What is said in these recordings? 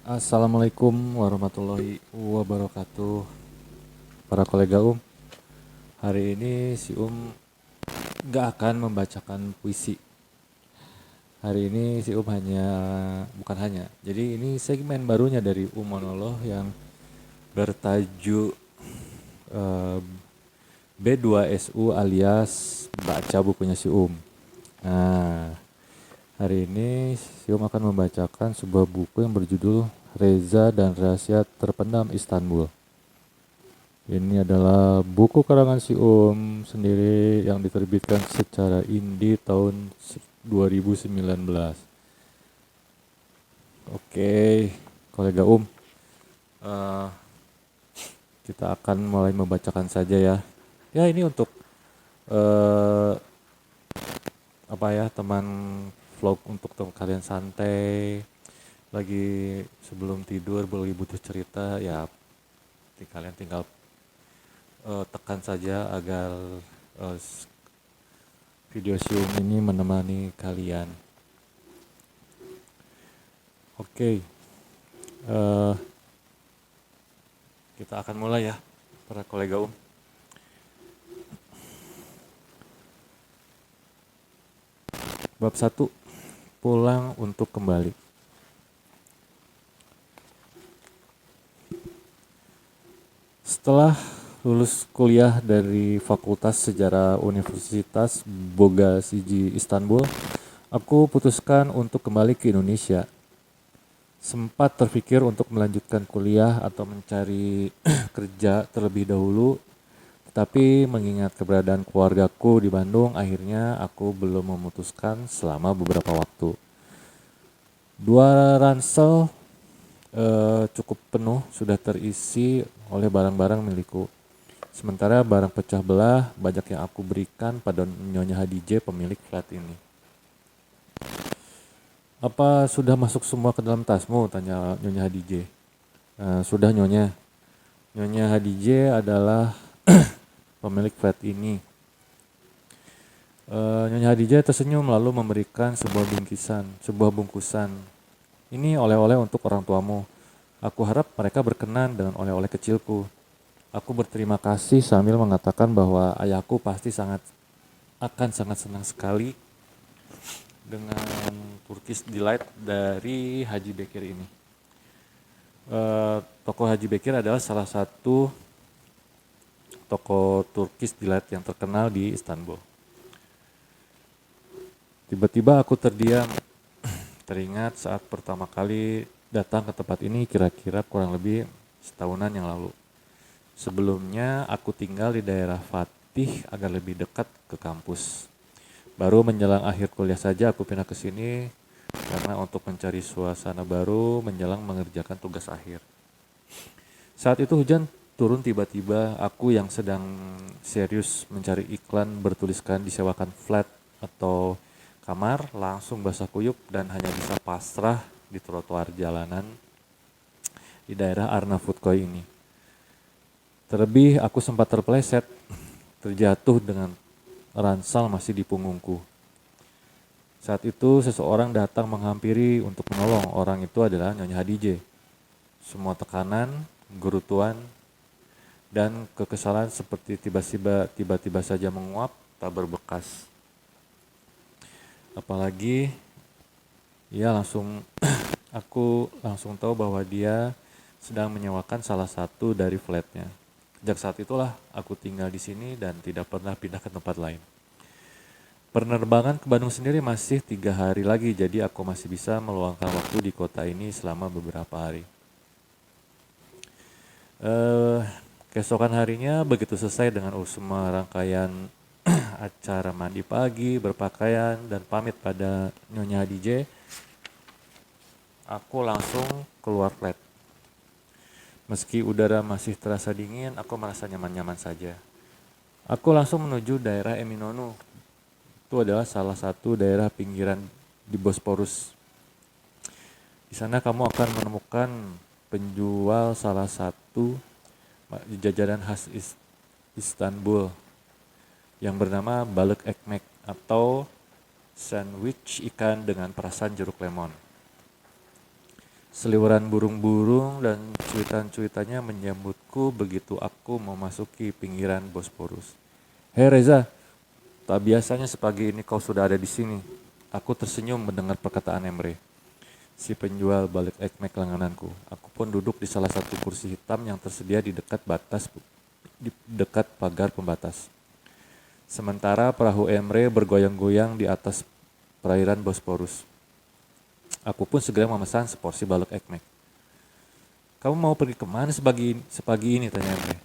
Assalamualaikum warahmatullahi wabarakatuh. Para kolega hari ini si gak akan membacakan puisi. Hari ini si bukan hanya, jadi ini segmen barunya dari Monoloh yang bertajuk eh, B2SU alias baca bukunya si Nah, hari ini si akan membacakan sebuah buku yang berjudul Reza dan Rahasia Terpendam Istanbul. Ini adalah buku karangan si sendiri yang diterbitkan secara indie tahun 2019. Oke, kolega eh, kita akan mulai membacakan saja ya. Ya ini untuk eh, apa ya teman vlog untuk kalian santai lagi sebelum tidur lagi butuh cerita ya kalian tinggal tekan saja agar eh, video Zoom ini menemani kalian. Oke, eh, kita akan mulai ya, para kolega Bab 1, pulang untuk kembali. Setelah lulus kuliah dari Fakultas Sejarah Universitas Bogasiji Istanbul, aku putuskan untuk kembali ke Indonesia. Sempat terpikir untuk melanjutkan kuliah atau mencari kerja terlebih dahulu, tapi mengingat keberadaan keluargaku di Bandung, akhirnya aku belum memutuskan selama beberapa waktu. Dua ransel cukup penuh sudah terisi oleh barang-barang milikku. Sementara barang pecah belah banyak yang aku berikan pada Nyonya Hadijah pemilik flat ini. Apa sudah masuk semua ke dalam tasmu? Tanya Nyonya Hadijah. Sudah Nyonya. Nyonya Hadijah adalah pemilik flat ini. Nyonya Hadijah tersenyum lalu memberikan sebuah bungkusan. Ini oleh-oleh untuk orang tuamu. Aku harap mereka berkenan dengan oleh-oleh kecilku. Aku berterima kasih sambil mengatakan bahwa ayahku pasti akan sangat senang sekali dengan Turkish Delight dari Haji Bekir ini. Toko Haji Bekir adalah salah satu toko Turkish Delight yang terkenal di Istanbul. Tiba-tiba aku terdiam, teringat saat pertama kali datang ke tempat ini kira-kira kurang lebih setahunan yang lalu. Sebelumnya aku tinggal di daerah Fatih agar lebih dekat ke kampus. Baru menjelang akhir kuliah saja aku pindah ke sini karena untuk mencari suasana baru menjelang mengerjakan tugas akhir. Saat itu hujan turun tiba-tiba, aku yang sedang serius mencari iklan bertuliskan disewakan flat atau kamar langsung basah kuyup dan hanya bisa pasrah di trotoar jalanan di daerah Arnavutköy ini. Terlebih aku sempat terpeleset, terjatuh dengan ransel masih di punggungku. Saat itu seseorang datang menghampiri untuk menolong. Orang itu adalah Nyonya Hadijah. Semua tekanan, gerutuan, dan kekesalan seperti tiba-tiba saja menguap tak berbekas. Apalagi aku langsung tahu bahwa dia sedang menyewakan salah satu dari flatnya. Sejak saat itulah aku tinggal di sini dan tidak pernah pindah ke tempat lain. Penerbangan ke Bandung sendiri masih 3 hari lagi, jadi aku masih bisa meluangkan waktu di kota ini selama beberapa hari. Keesokan harinya begitu selesai dengan semua rangkaian acara mandi pagi, berpakaian, dan pamit pada Nyonya Hadijah, aku langsung keluar flat. Meski udara masih terasa dingin, aku merasa nyaman-nyaman saja. Aku langsung menuju daerah Eminonu. Itu adalah salah satu daerah pinggiran di Bosporus. Di sana kamu akan menemukan penjual salah satu jajanan khas Istanbul yang bernama balık ekmek atau sandwich ikan dengan perasan jeruk lemon. Seliweran burung-burung dan cuitan-cuitannya menyambutku begitu aku memasuki pinggiran Bosporus. Hei Reza, tak biasanya sepagi ini kau sudah ada di sini. Aku tersenyum mendengar perkataan Emre, si penjual balik ekmek langgananku. Aku pun duduk di salah satu kursi hitam yang tersedia di dekat pagar pembatas. Sementara perahu Emre bergoyang-goyang di atas perairan Bosporus. Aku pun segera memesan seporsi balok ekmek. Kamu mau pergi kemana sepagi ini, tanya Emre.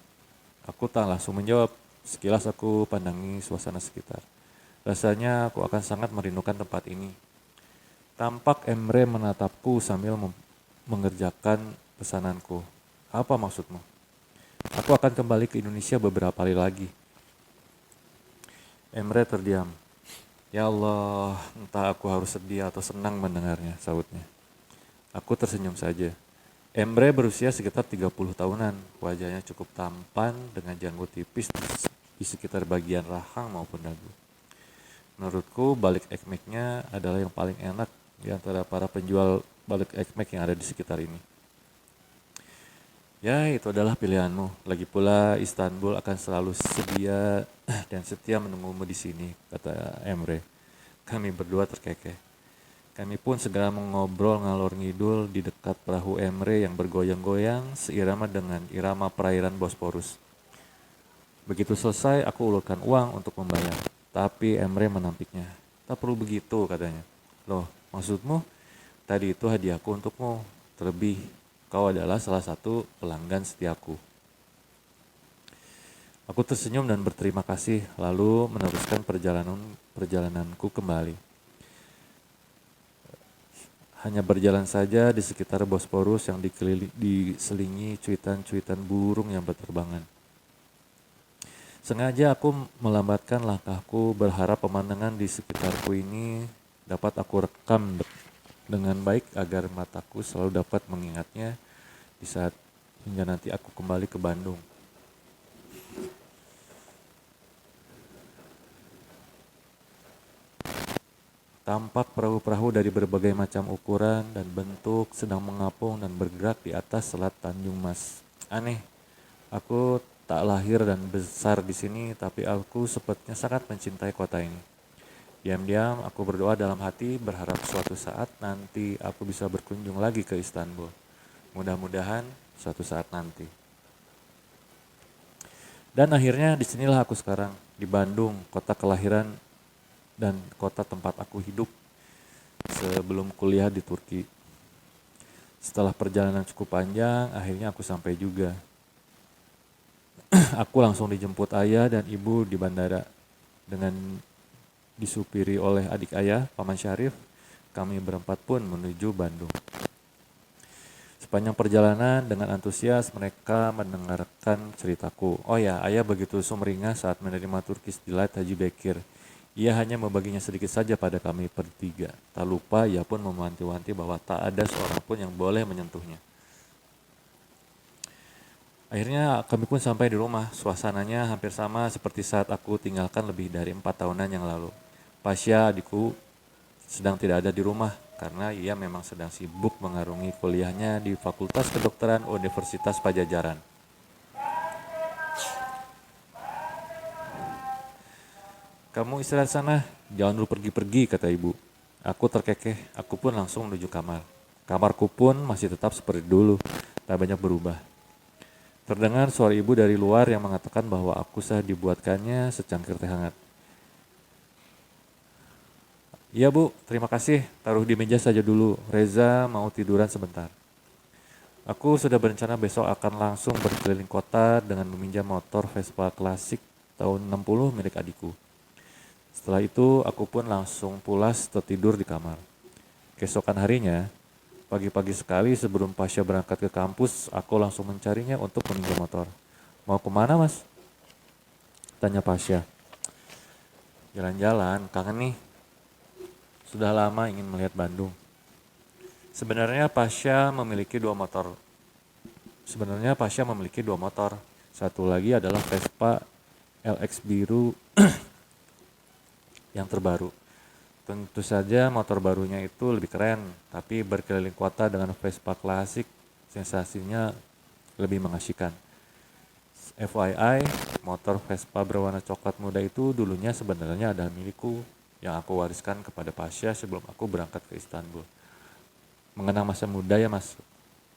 Aku tak langsung menjawab. Sekilas aku pandangi suasana sekitar. Rasanya aku akan sangat merindukan tempat ini. Tampak Emre menatapku sambil mengerjakan pesananku. Apa maksudmu? Aku akan kembali ke Indonesia beberapa hari lagi. Emre terdiam. Ya Allah, entah aku harus sedih atau senang mendengarnya, sahutnya. Aku tersenyum saja. Emre berusia sekitar 30 tahunan. Wajahnya cukup tampan dengan janggut tipis di sekitar bagian rahang maupun dagu. Menurutku balik ekmeknya adalah yang paling enak di antara para penjual balik ekmek yang ada di sekitar ini. Ya, itu adalah pilihanmu. Lagi pula Istanbul akan selalu sedia dan setia menunggumu di sini, kata Emre. Kami berdua terkekeh. Kami pun segera mengobrol ngalor ngidul di dekat perahu Emre yang bergoyang-goyang seirama dengan irama perairan Bosporus. Begitu selesai, aku ulurkan uang untuk membayar. Tapi Emre menampiknya. Tak perlu begitu, katanya. Loh, maksudmu? Tadi itu hadiahku untukmu. Terlebih, kau adalah salah satu pelanggan setiaku. Aku tersenyum dan berterima kasih, lalu meneruskan perjalananku kembali. Hanya berjalan saja di sekitar Bosporus yang diselingi cuitan-cuitan burung yang berterbangan. Sengaja aku melambatkan langkahku, berharap pemandangan di sekitarku ini dapat aku rekam dengan baik agar mataku selalu dapat mengingatnya di saat hingga nanti aku kembali ke Bandung. Tampak perahu-perahu dari berbagai macam ukuran dan bentuk sedang mengapung dan bergerak di atas selat Tanjung Mas. Aneh, aku tak lahir dan besar di sini, tapi aku sepertinya sangat mencintai kota ini. Diam-diam aku berdoa dalam hati, berharap suatu saat nanti aku bisa berkunjung lagi ke Istanbul. Mudah-mudahan suatu saat nanti. Dan akhirnya disinilah aku sekarang, di Bandung, kota kelahiran dan kota tempat aku hidup sebelum kuliah di Turki. Setelah perjalanan cukup panjang, akhirnya aku sampai juga. Aku langsung dijemput ayah dan ibu di bandara. Dengan disupiri oleh adik ayah, Paman Syarif, kami berempat pun menuju Bandung. Sepanjang perjalanan dengan antusias mereka mendengarkan ceritaku. Oh ya, ayah begitu sumringah saat menerima Turkish Delight Haji Bekir. Ia hanya membaginya sedikit saja pada kami bertiga. Tak lupa ia pun mewanti-wanti bahwa tak ada seorang pun yang boleh menyentuhnya. Akhirnya kami pun sampai di rumah. Suasananya hampir sama seperti saat aku tinggalkan lebih dari 4 tahunan yang lalu. Pasya adikku sedang tidak ada di rumah karena ia memang sedang sibuk mengarungi kuliahnya di Fakultas Kedokteran Universitas Pajajaran. Kamu istirahat sana, jangan dulu pergi-pergi, kata ibu. Aku terkekeh, aku pun langsung menuju kamar. Kamarku pun masih tetap seperti dulu, tak banyak berubah. Terdengar suara ibu dari luar yang mengatakan bahwa aku sah dibuatkannya secangkir teh hangat. Iya bu, terima kasih, taruh di meja saja dulu, Reza mau tiduran sebentar. Aku sudah berencana besok akan langsung berkeliling kota dengan meminjam motor Vespa klasik tahun 60 milik adikku. Setelah itu, aku pun langsung pulas tertidur di kamar. Keesokan harinya, pagi-pagi sekali sebelum Pasya berangkat ke kampus, aku langsung mencarinya untuk meminjam motor. Mau kemana mas? Tanya Pasya. Jalan-jalan, kangen nih. Sudah lama ingin melihat Bandung. Sebenarnya Pasya memiliki dua motor. Satu lagi adalah Vespa LX biru yang terbaru. Tentu saja motor barunya itu lebih keren, tapi berkeliling kota dengan Vespa klasik sensasinya lebih mengasyikan. FYI, motor Vespa berwarna coklat muda itu dulunya sebenarnya adalah milikku yang aku wariskan kepada Pasha sebelum aku berangkat ke Istanbul. Mengenang masa muda ya mas,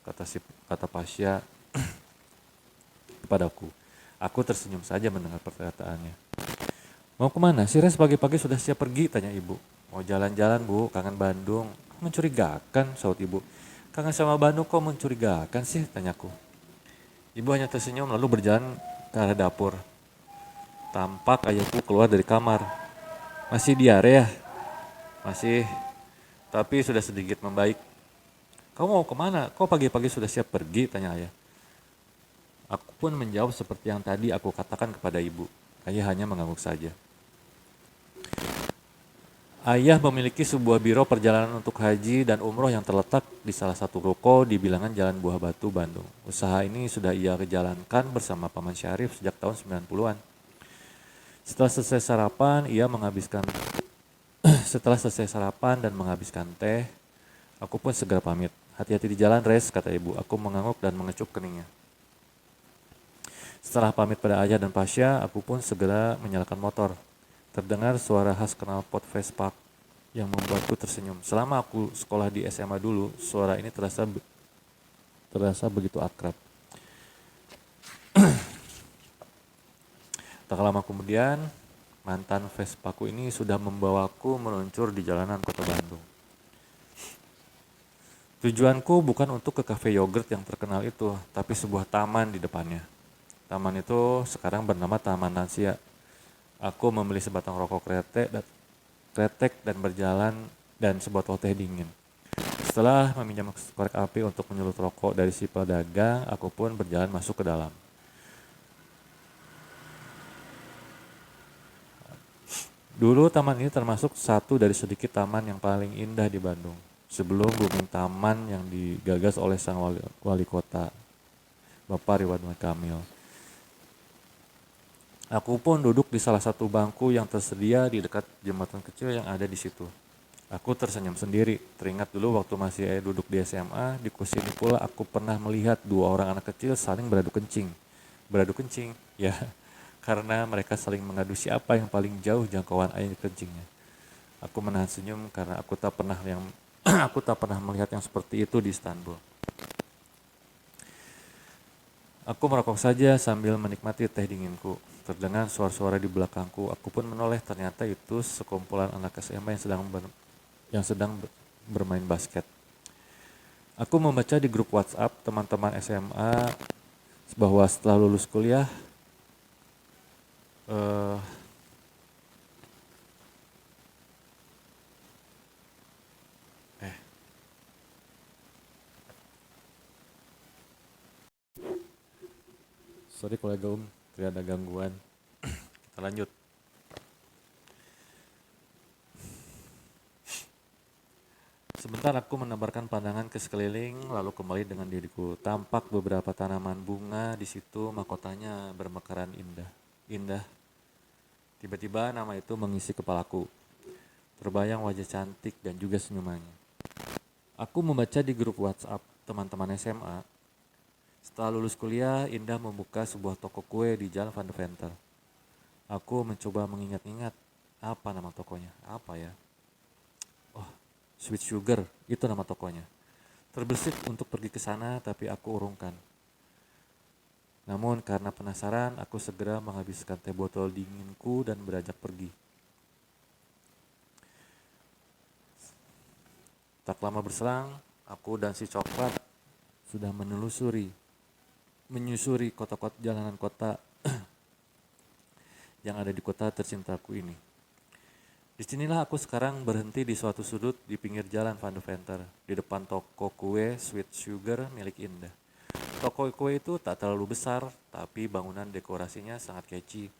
kata Pasha kepadaku. Aku tersenyum saja mendengar perkataannya. Mau kemana? Si Res pagi-pagi sudah siap pergi, tanya ibu. Mau jalan-jalan bu, kangen Bandung. Mencurigakan, saut ibu. Kangen sama Bandung kok mencurigakan sih, tanyaku. Ibu hanya tersenyum lalu berjalan ke arah dapur. Tampak ayahku keluar dari kamar. Masih diare ya? Masih, tapi sudah sedikit membaik. Kamu mau kemana? Kok pagi-pagi sudah siap pergi? Tanya ayah. Aku pun menjawab seperti yang tadi aku katakan kepada ibu. Ayah hanya mengangguk saja. Ayah memiliki sebuah biro perjalanan untuk haji dan umroh yang terletak di salah satu ruko di bilangan Jalan Buah Batu, Bandung. Usaha ini sudah ia jalankan bersama Paman Syarif sejak tahun 90-an. Setelah selesai sarapan, setelah selesai sarapan dan menghabiskan teh, aku pun segera pamit. Hati-hati di jalan, Res, kata ibu. Aku mengangguk dan mengecup keningnya. Setelah pamit pada ayah dan Pasha, aku pun segera menyalakan motor. Terdengar suara khas knalpot Vespa yang membuatku tersenyum. Selama aku sekolah di SMA dulu, suara ini terasa begitu akrab. Tak lama kemudian, mantan Vespaku ini sudah membawaku meluncur di jalanan kota Bandung. Tujuanku bukan untuk ke kafe yogurt yang terkenal itu, tapi sebuah taman di depannya. Taman itu sekarang bernama Taman Lansia. Aku membeli sebatang rokok kretek dan berjalan dan sebotol teh dingin. Setelah meminjam korek api untuk menyulut rokok dari si pedagang, aku pun berjalan masuk ke dalam. Dulu taman ini termasuk satu dari sedikit taman yang paling indah di Bandung. Sebelum booming taman yang digagas oleh sang wali kota, Bapak Ridwan Kamil. Aku pun duduk di salah satu bangku yang tersedia di dekat jembatan kecil yang ada di situ. Aku tersenyum sendiri, teringat dulu waktu masih duduk di SMA, di kursi ini pula aku pernah melihat dua orang anak kecil saling beradu kencing. Beradu kencing, ya, karena mereka saling mengadu siapa yang paling jauh jangkauan air kencingnya. Aku menahan senyum karena aku tak pernah melihat yang seperti itu di Istanbul. Aku merokok saja sambil menikmati teh dinginku. Terdengar suara-suara di belakangku. Aku pun menoleh, ternyata itu sekumpulan anak SMA yang sedang bermain basket. Aku membaca di grup WhatsApp teman-teman SMA bahwa setelah lulus kuliah, sorry kolega tidak ada gangguan. Kita lanjut. Sebentar aku menebarkan pandangan ke sekeliling, lalu kembali dengan diriku. Tampak beberapa tanaman bunga di situ, mahkotanya bermekaran indah. Indah. Tiba-tiba nama itu mengisi kepalaku. Terbayang wajah cantik dan juga senyumannya. Aku membaca di grup WhatsApp teman-teman SMA. Setelah lulus kuliah, Indah membuka sebuah toko kue di Jalan Van de Venter. Aku mencoba mengingat-ingat apa nama tokonya. Apa ya? Sweet Sugar, itu nama tokonya. Terbesit untuk pergi ke sana, tapi aku urungkan. Namun karena penasaran, aku segera menghabiskan teh botol dinginku dan beranjak pergi. Tak lama berselang, aku dan si coklat sudah menyusuri kota-kota jalanan kota yang ada di kota tercintaku ini. Disinilah aku sekarang berhenti di suatu sudut di pinggir jalan Van de Venter, di depan toko kue Sweet Sugar milik Indah. Toko kue itu tak terlalu besar, tapi bangunan dekorasinya sangat catchy.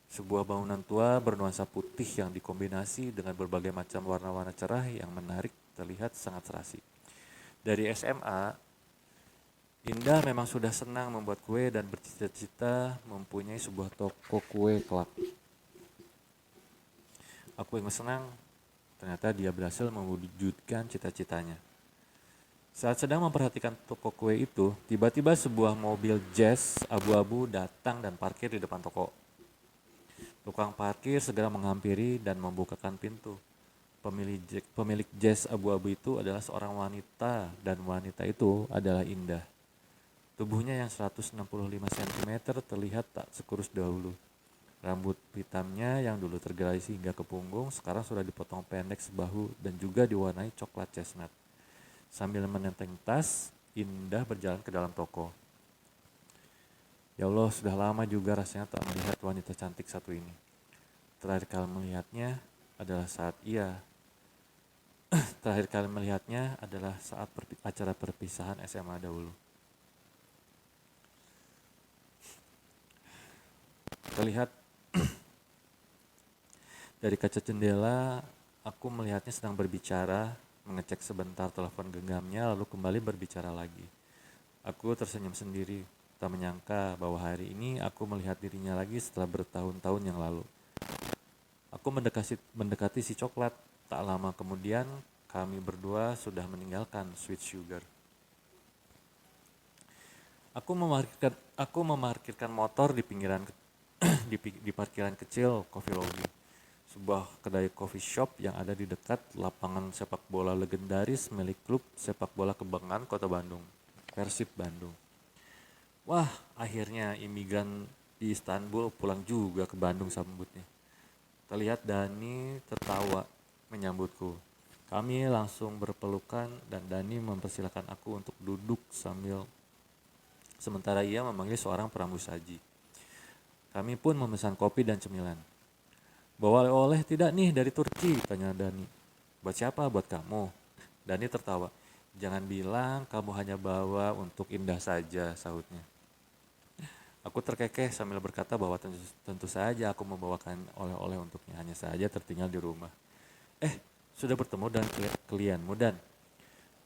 Sebuah bangunan tua bernuansa putih yang dikombinasi dengan berbagai macam warna-warna cerah yang menarik terlihat sangat serasi. Dari SMA, Indah memang sudah senang membuat kue dan bercita-cita mempunyai sebuah toko kue kelak. Aku yang senang Ternyata dia berhasil mewujudkan cita-citanya. Saat sedang memperhatikan toko kue itu, tiba-tiba sebuah mobil jazz abu-abu datang dan parkir di depan toko. Tukang parkir segera menghampiri dan membukakan pintu. Pemilik jazz abu-abu itu adalah seorang wanita dan wanita itu adalah indah. Tubuhnya yang 165 cm terlihat tak sekurus dahulu. Rambut hitamnya yang dulu tergerasi hingga ke punggung sekarang sudah dipotong pendek sebahu dan juga diwarnai coklat chestnut. Sambil menenteng tas, Indah berjalan ke dalam toko. Ya Allah, sudah lama juga rasanya tak melihat wanita cantik satu ini. Terakhir kali melihatnya adalah saat acara perpisahan SMA dahulu. Terlihat dari kaca jendela, aku melihatnya sedang berbicara, mengecek sebentar telepon genggamnya, lalu kembali berbicara lagi. Aku tersenyum sendiri, tak menyangka bahwa hari ini aku melihat dirinya lagi setelah bertahun-tahun yang lalu. Aku mendekati si coklat. Tak lama kemudian, kami berdua sudah meninggalkan Sweet Sugar. Aku memarkirkan motor di di parkiran kecil Coffee Lobby, sebuah kedai coffee shop yang ada di dekat lapangan sepak bola legendaris milik klub sepak bola kebanggaan Kota Bandung, Persib Bandung. Wah, akhirnya imigran di Istanbul pulang juga ke Bandung sambutnya. Terlihat Dani tertawa menyambutku. Kami langsung berpelukan dan Dani mempersilahkan aku untuk duduk sementara ia memanggil seorang peramu saji. Kami pun memesan kopi dan cemilan. Bawa oleh-oleh tidak nih dari Turki? Tanya Dani. Buat siapa? Buat kamu. Dani tertawa. Jangan bilang kamu hanya bawa untuk Indah saja, sahutnya. Aku terkekeh sambil berkata bahwa tentu saja aku membawakan oleh-oleh untuknya, hanya saja tertinggal di rumah. Sudah bertemu dengan klienmu Dan?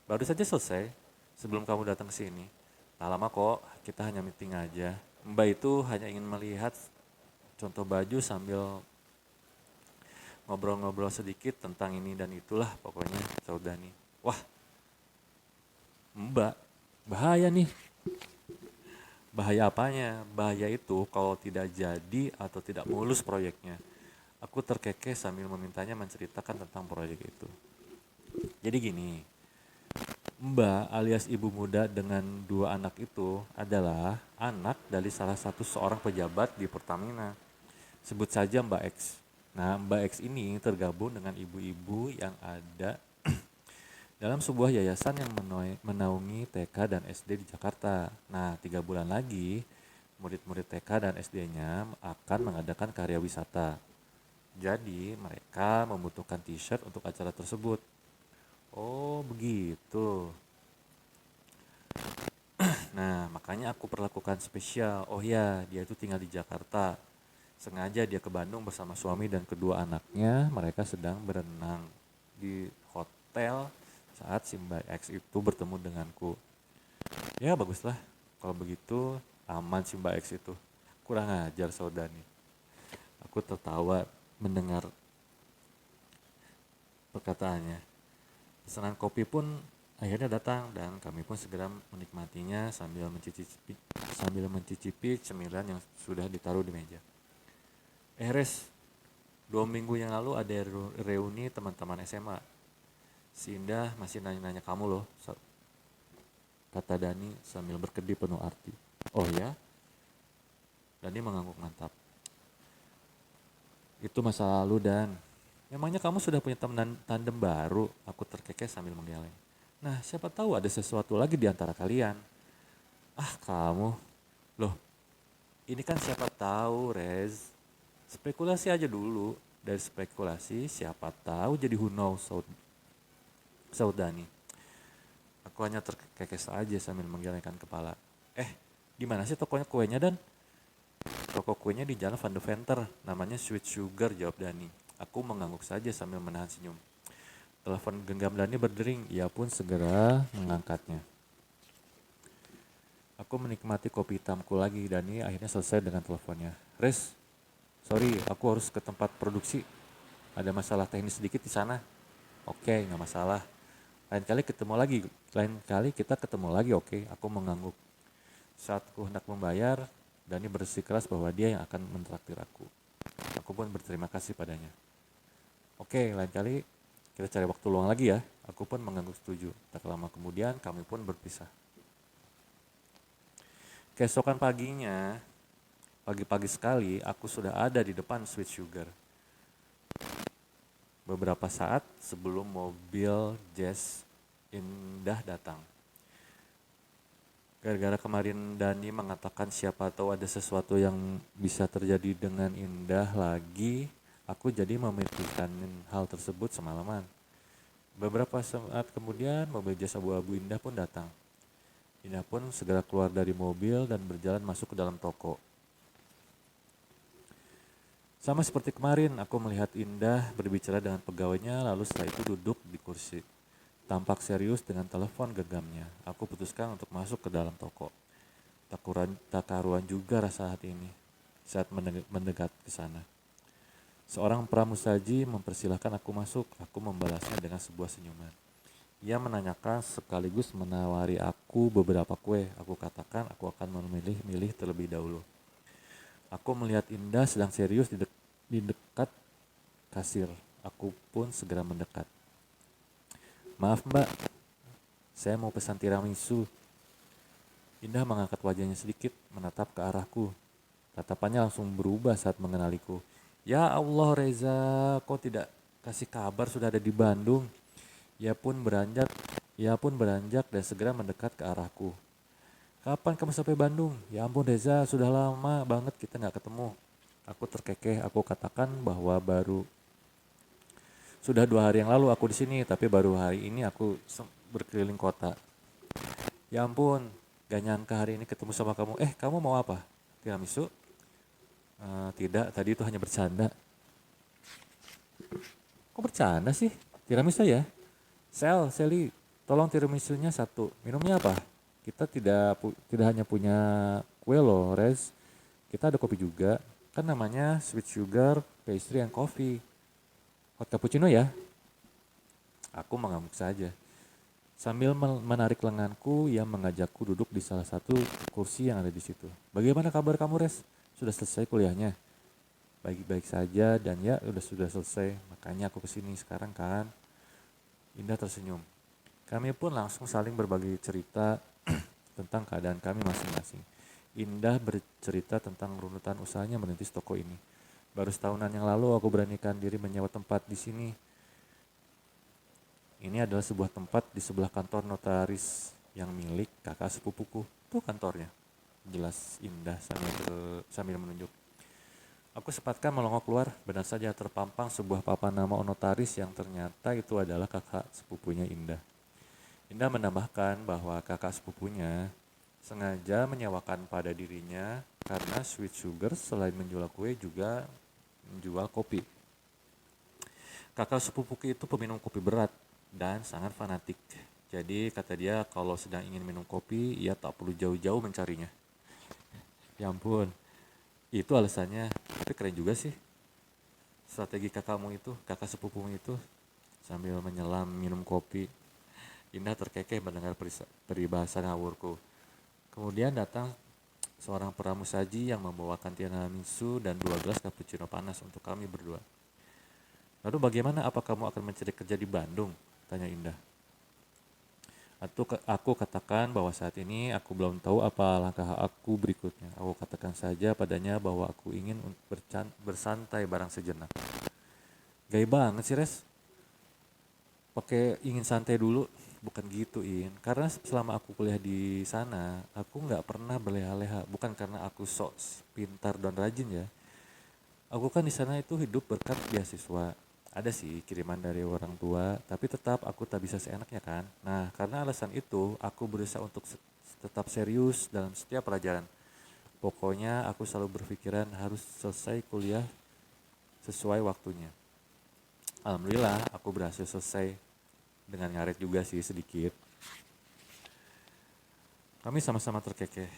Baru saja selesai, sebelum kamu datang ke sini. Tak lama kok, kita hanya meeting aja. Mbak itu hanya ingin melihat contoh baju sambil ngobrol-ngobrol sedikit tentang ini dan itulah pokoknya, sahut Dani. Wah, Mbak, bahaya nih. Bahaya apanya? Bahaya itu kalau tidak jadi atau tidak mulus proyeknya. Aku terkekeh sambil memintanya menceritakan tentang proyek itu. Jadi gini, Mbak alias ibu muda dengan dua anak itu adalah anak dari salah satu seorang pejabat di Pertamina. Sebut saja Mbak X. Nah, Mbak X ini tergabung dengan ibu-ibu yang ada dalam sebuah yayasan yang menaungi TK dan SD di Jakarta. Nah, 3 bulan lagi, murid-murid TK dan SD-nya akan mengadakan karya wisata. Jadi, mereka membutuhkan t-shirt untuk acara tersebut. Oh, begitu. Nah, makanya aku perlakukan spesial. Oh ya, dia itu tinggal di Jakarta. Sengaja dia ke Bandung bersama suami dan kedua anaknya. Mereka sedang berenang di hotel saat si Mbak X itu bertemu denganku. Ya baguslah, kalau begitu aman si Mbak X itu. Kurang ajar saudani. Aku tertawa mendengar perkataannya. Pesanan kopi pun akhirnya datang dan kami pun segera menikmatinya sambil mencicipi cemilan yang sudah ditaruh di meja. Res, 2 minggu yang lalu ada reuni teman-teman SMA. Si Indah masih nanya-nanya kamu loh, kata Dani sambil berkedip penuh arti. Oh ya? Dani mengangguk mantap. Itu masa lalu Dan. Memangnya kamu sudah punya teman tandem baru? Aku terkekeh sambil menggeleng. Nah, siapa tahu ada sesuatu lagi di antara kalian. Ah, kamu. Loh, ini kan siapa tahu, Rez. Spekulasi aja dulu. Dari spekulasi, siapa tahu jadi who knows, saud Dani. Aku hanya terkekeh saja sambil menggelengkan kepala. Di mana sih tokonya kuenya Dan? Toko kuenya di Jalan Van de Venter, namanya Sweet Sugar, jawab Dani. Aku mengangguk saja sambil menahan senyum. Telepon genggam Dani berdering, ia pun segera mengangkatnya. Aku menikmati kopi hitamku lagi. Dani akhirnya selesai dengan teleponnya. Res, sorry, aku harus ke tempat produksi. Ada masalah teknis sedikit di sana. Oke, nggak masalah. Lain kali kita ketemu lagi, oke. Aku mengangguk. Saat aku hendak membayar, Dani bersikeras bahwa dia yang akan mentraktir aku. Aku pun berterima kasih padanya. Oke, lain kali kita cari waktu luang lagi ya. Aku pun mengangguk setuju. Tak lama kemudian kami pun berpisah. Keesokan paginya, pagi-pagi sekali aku sudah ada di depan Sweet Sugar. Beberapa saat sebelum mobil Jazz Indah datang. Gara-gara kemarin Dani mengatakan siapa tahu ada sesuatu yang bisa terjadi dengan Indah lagi, aku jadi memikirkan hal tersebut semalaman. Beberapa saat kemudian mobil Jazz abu-abu Indah pun datang. Indah pun segera keluar dari mobil dan berjalan masuk ke dalam toko. Sama seperti kemarin, aku melihat Indah berbicara dengan pegawainya lalu setelah itu duduk di kursi. Tampak serius dengan telepon genggamnya. Aku putuskan untuk masuk ke dalam toko. Tak karuan juga rasa hati ini saat mendekat ke sana. Seorang pramusaji mempersilahkan aku masuk. Aku membalasnya dengan sebuah senyuman. Ia menanyakan sekaligus menawari aku beberapa kue. Aku katakan aku akan memilih-milih terlebih dahulu. Aku melihat Indah sedang serius di dekat kasir. Aku pun segera mendekat. Maaf mbak, saya mau pesan tiramisu. Indah mengangkat wajahnya sedikit, menatap ke arahku. Tatapannya langsung berubah saat mengenaliku. Ya Allah Reza, kok tidak kasih kabar sudah ada di Bandung? Ia pun beranjak, ia pun beranjak dan segera mendekat ke arahku. Kapan kamu sampai Bandung? Ya ampun Reza, sudah lama banget kita nggak ketemu. Aku terkekeh, aku katakan bahwa sudah 2 hari yang lalu aku di sini, tapi baru hari ini aku berkeliling kota. Ya ampun, gak nyangka hari ini ketemu sama kamu. Kamu mau apa? Tiramisu? Tidak, tadi itu hanya bercanda. Kok bercanda sih? Tiramisu ya? Sally, tolong tiramisunya satu. Minumnya apa? Kita tidak hanya punya kue loh, Rez. Kita ada kopi juga. Kan namanya Sweet Sugar Pastry and Coffee. Hot cappuccino ya? Aku mengamuk saja. Sambil menarik lenganku, ia mengajakku duduk di salah satu kursi yang ada di situ. Bagaimana kabar kamu, Res? Sudah selesai kuliahnya? Baik-baik saja dan ya sudah selesai. Makanya aku kesini sekarang kan. Indah tersenyum. Kami pun langsung saling berbagi cerita tentang keadaan kami masing-masing. Indah bercerita tentang runutan usahanya merintis toko ini. Baru setahunan yang lalu aku beranikan diri menyewa tempat di sini. Ini adalah sebuah tempat di sebelah kantor notaris yang milik kakak sepupuku. Tuh kantornya. Jelas Indah sambil menunjuk. Aku sepatkan melongo keluar, benar saja terpampang sebuah papan nama notaris yang ternyata itu adalah kakak sepupunya Indah. Indah menambahkan bahwa kakak sepupunya sengaja menyewakan pada dirinya karena Sweet Sugar selain menjual kue juga menjual kopi. Kakak sepupuku itu peminum kopi berat dan sangat fanatik. Jadi kata dia kalau sedang ingin minum kopi, ia tak perlu jauh-jauh mencarinya. Ya ampun, itu alasannya. Tapi keren juga sih. Strategi kakak sepupumu itu, sambil menyelam minum kopi. Indah terkekeh mendengar peribahasa ngawurku. Kemudian datang seorang pramusaji yang membawakan tiramisu dan 2 gelas cappuccino panas untuk kami berdua. Lalu bagaimana, apa kamu akan mencari kerja di Bandung? Tanya Indah. Aku katakan bahwa saat ini aku belum tahu apa langkah aku berikutnya. Aku katakan saja padanya bahwa aku ingin bersantai barang sejenak. Gaya banget sih Res. Pakai ingin santai dulu. Bukan gitu In. Karena selama aku kuliah di sana, aku nggak pernah berleha-leha. Bukan karena aku sok pintar dan rajin ya. Aku kan di sana itu hidup berkat beasiswa. Ada sih kiriman dari orang tua, tapi tetap aku tak bisa seenaknya kan. Nah, karena alasan itu, aku berusaha untuk tetap serius dalam setiap pelajaran. Pokoknya aku selalu berpikiran harus selesai kuliah sesuai waktunya. Alhamdulillah, aku berhasil selesai dengan ngaret juga sih sedikit. Kami sama-sama terkekeh.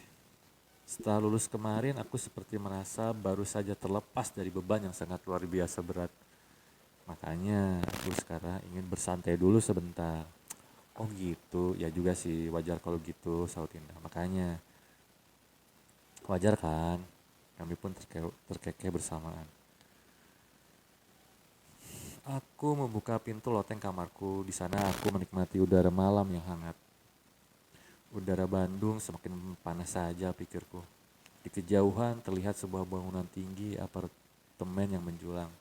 Setelah lulus kemarin, aku seperti merasa baru saja terlepas dari beban yang sangat luar biasa berat. Makanya aku sekarang ingin bersantai dulu sebentar. Oh gitu, ya juga sih wajar kalau gitu, saut Indah. Makanya wajar kan, kami pun terkekeh bersamaan. Aku membuka pintu loteng kamarku. Di sana aku menikmati udara malam yang hangat. Udara Bandung semakin panas saja pikirku. Di kejauhan terlihat sebuah bangunan tinggi apartemen yang menjulang.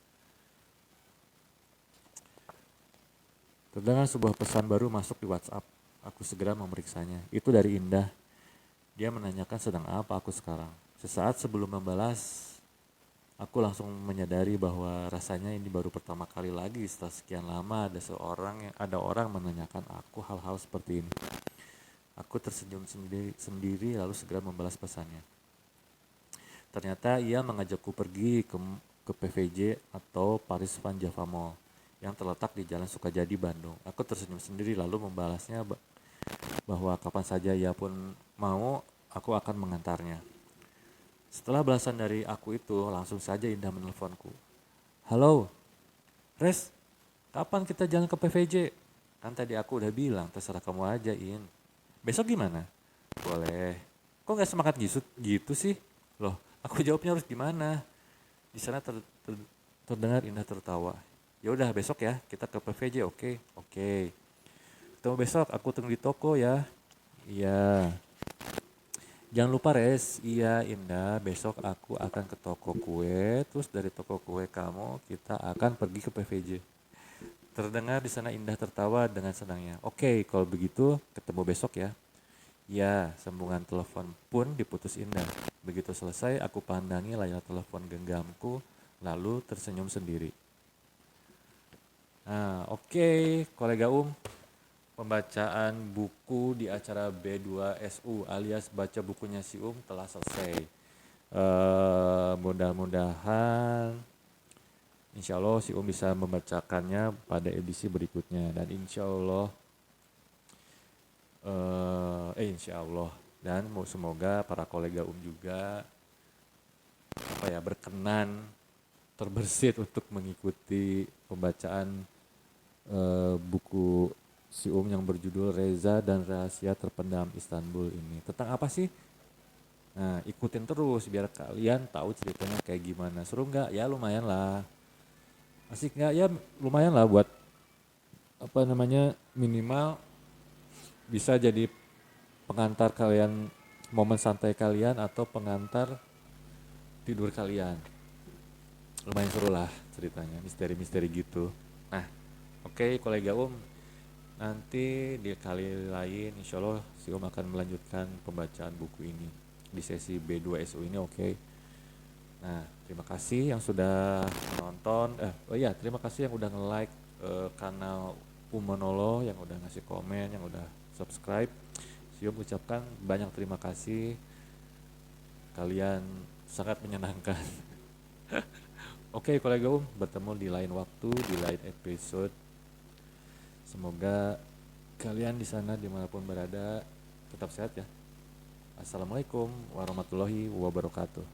Terdengar sebuah pesan baru masuk di WhatsApp. Aku segera memeriksanya. Itu dari Indah. Dia menanyakan sedang apa aku sekarang. Sesaat sebelum membalas, aku langsung menyadari bahwa rasanya ini baru pertama kali lagi setelah sekian lama ada orang menanyakan aku hal-hal seperti ini. Aku tersenyum sendiri lalu segera membalas pesannya. Ternyata ia mengajakku pergi ke PVJ atau Paris Van Java Mall yang terletak di Jalan Sukajadi, Bandung. Aku tersenyum sendiri lalu membalasnya bahwa kapan saja ia pun mau, aku akan mengantarnya. Setelah balasan dari aku itu, langsung saja Indah menelponku. Halo, Res, kapan kita jalan ke PVJ? Kan tadi aku udah bilang, terserah kamu aja, In. Besok gimana? Boleh. Kok gak semangat gitu sih? Loh, aku jawabnya harus gimana? Di sana terdengar Indah tertawa. Ya udah besok ya, kita ke PVJ, oke? Oke. Ketemu besok, aku tunggu di toko ya. Iya. Jangan lupa Res, iya Indah, besok aku akan ke toko kue, terus dari toko kue kamu kita akan pergi ke PVJ. Terdengar di sana Indah tertawa dengan senangnya. Oke, kalau begitu ketemu besok ya. Ya, sambungan telepon pun diputus Indah. Begitu selesai, aku pandangi layar telepon genggamku, lalu tersenyum sendiri. Nah, oke, kolega pembacaan buku di acara B2SU alias baca bukunya si telah selesai. Mudah-mudahan insya Allah si bisa membacakannya pada edisi berikutnya dan insya Allah dan semoga para kolega juga berkenan terbersit untuk mengikuti pembacaan buku si yang berjudul Reza dan Rahasia Terpendam Istanbul ini. Tentang apa sih? Nah, ikutin terus biar kalian tahu ceritanya kayak gimana. Seru nggak? Ya lumayan lah. Asik nggak? Ya lumayan lah buat minimal bisa jadi pengantar kalian momen santai kalian atau pengantar tidur kalian. Lumayan seru lah ceritanya, misteri-misteri gitu. Nah, oke, kolega nanti di kali lain insya Allah si akan melanjutkan pembacaan buku ini di sesi B2SU ini, oke. Nah, terima kasih yang sudah menonton. Terima kasih yang udah nge-like kanal Umonolo, yang udah ngasih komen, yang udah subscribe. Si ucapkan banyak terima kasih. Kalian sangat menyenangkan. Oke, kolega bertemu di lain waktu, di lain episode. Semoga kalian di sana dimanapun berada tetap sehat ya. Assalamualaikum warahmatullahi wabarakatuh.